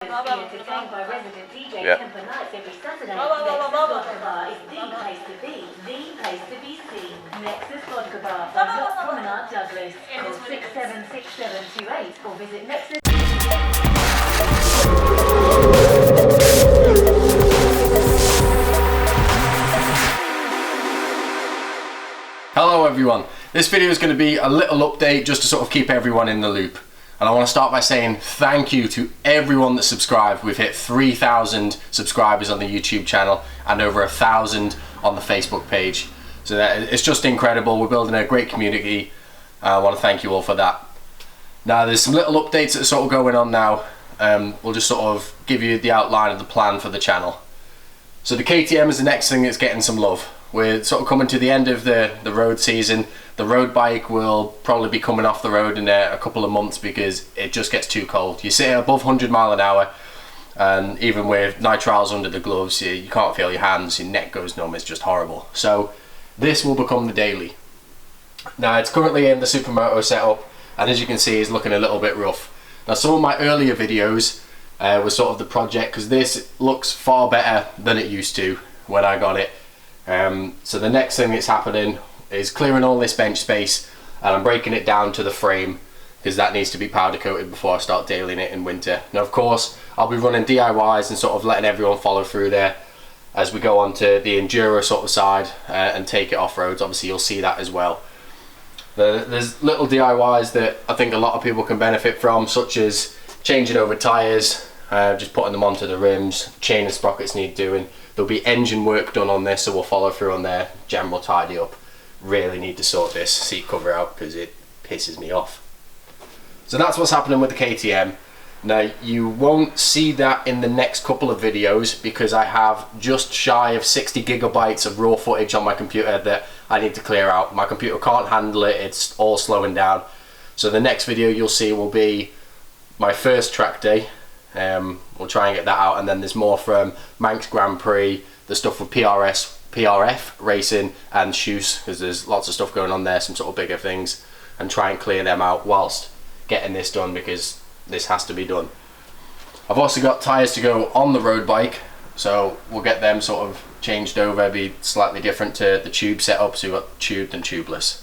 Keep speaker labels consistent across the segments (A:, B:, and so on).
A: Entertained by resident DJ Temper Nights every Saturday. Nexus Vodka Bar is the place to be, the place to be seen. Nexus Vodka Bar on Yacht Promenade, Douglas. Call 676728 or visit Nexus.
B: Hello everyone, this video is going to be a little update just to sort of keep everyone in the loop. And I want to start by saying thank you to everyone that subscribed. We've hit 3,000 subscribers on the YouTube channel and over 1,000 on the Facebook page. So it's just incredible. We're building a great community. I want to thank you all for that. Now there's some little updates that are sort of going on now. We'll just sort of give you the outline of the plan for the channel. So the KTM is the next thing that's getting some love. We're sort of coming to the end of the road season. The road bike will probably be coming off the road in a couple of months because it just gets too cold. You sit above 100 mile an hour and even with nitriles under the gloves you can't feel your hands, your neck goes numb, it's just horrible. So this will become the daily. Now it's currently in the Supermoto setup and as you can see it's looking a little bit rough. Now some of my earlier videos were sort of the project because this looks far better than it used to when I got it. So the next thing that's happening is clearing all this bench space and I'm breaking it down to the frame because that needs to be powder coated before I start dailying it in winter. Now of course I'll be running DIYs and sort of letting everyone follow through there as we go on to the enduro sort of side and take it off roads. Obviously you'll see that as well. There's little DIYs that I think a lot of people can benefit from, such as changing over tyres, just putting them onto the rims, chain and sprockets need doing. There'll be engine work done on this so we'll follow through on there, jam will tidy up. Really need to sort this seat cover out because it pisses me off. So that's what's happening with the KTM. Now you won't see that in the next couple of videos because I have just shy of 60 gigabytes of raw footage on my computer that I need to clear out. My computer can't handle it, it's all slowing down. So the next video you'll see will be my first track day. We'll try and get that out, and then there's more from Manx Grand Prix, the stuff with PRF racing and shoes, because there's lots of stuff going on there, some sort of bigger things, and try and clear them out whilst getting this done because this has to be done. I've also got tyres to go on the road bike, so we'll get them sort of changed over, be slightly different to the tube setup, so we've got tubed and tubeless.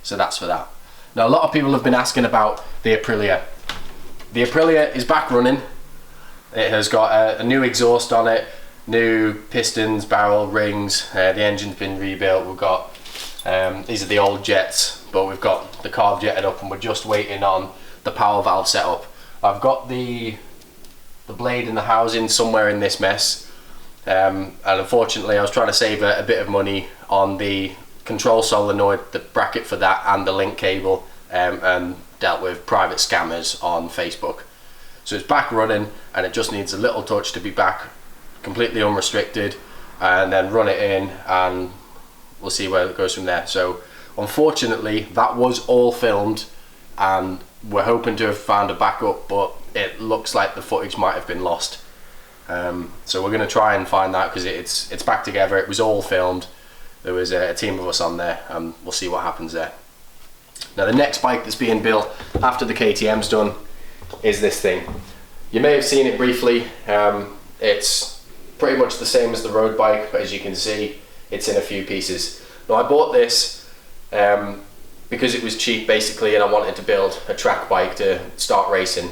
B: So that's for that. Now a lot of people have been asking about the Aprilia. The Aprilia is back running. It has got a new exhaust on it, new pistons, barrel, rings, the engine's been rebuilt. We've got, these are the old jets, but we've got the carb jetted up and we're just waiting on the power valve setup. I've got the blade and the housing somewhere in this mess, and unfortunately I was trying to save a bit of money on the control solenoid, the bracket for that and the link cable, and dealt with private scammers on Facebook. So it's back running and it just needs a little touch to be back completely unrestricted, and then run it in and we'll see where it goes from there. So unfortunately that was all filmed and we're hoping to have found a backup, but it looks like the footage might have been lost. So we're going to try and find that because it's back together. It was all filmed. There was a team of us on there and we'll see what happens there. Now the next bike that's being built after the KTM's done is this thing. You may have seen it briefly. It's pretty much the same as the road bike, but as you can see it's in a few pieces. Now I bought this because it was cheap basically, and I wanted to build a track bike to start racing.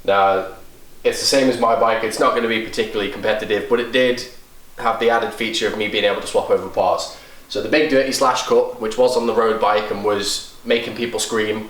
B: Now it's the same as my bike, it's not going to be particularly competitive, but it did have the added feature of me being able to swap over parts. So the big dirty slash cut, which was on the road bike and was making people scream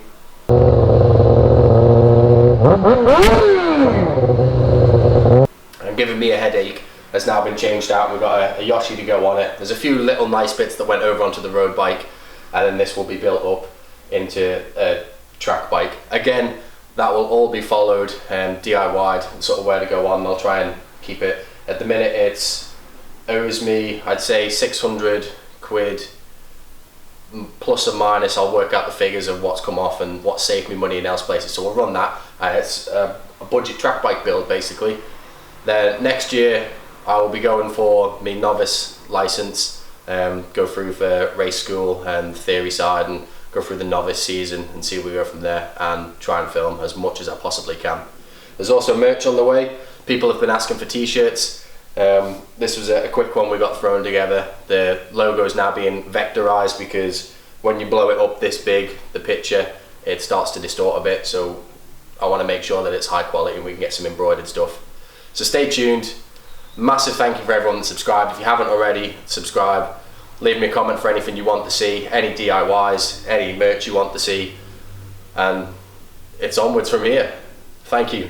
B: and giving me a headache, has now been changed out. We've got a Yoshi to go on it. There's a few little nice bits that went over onto the road bike, and then this will be built up into a track bike. Again, that will all be followed and DIY'd, sort of where to go on. I'll try and keep it. At the minute it owes me, I'd say 600 quid plus or minus. I'll work out the figures of what's come off and what saved me money in else places, so we'll run that. It's a budget track bike build basically. Then next year I will be going for my novice license, go through for race school and theory side and go through the novice season and see where we go from there, and try and film as much as I possibly can. There's also merch on the way. People have been asking for t-shirts. This was a quick one we got thrown together. The logo is now being vectorized because when you blow it up this big, the picture, it starts to distort a bit, so I want to make sure that it's high quality and we can get some embroidered stuff. So stay tuned. Massive thank you for everyone that subscribed. If you haven't already, subscribe. Leave me a comment for anything you want to see, any DIYs, any merch you want to see, and it's onwards from here. Thank you.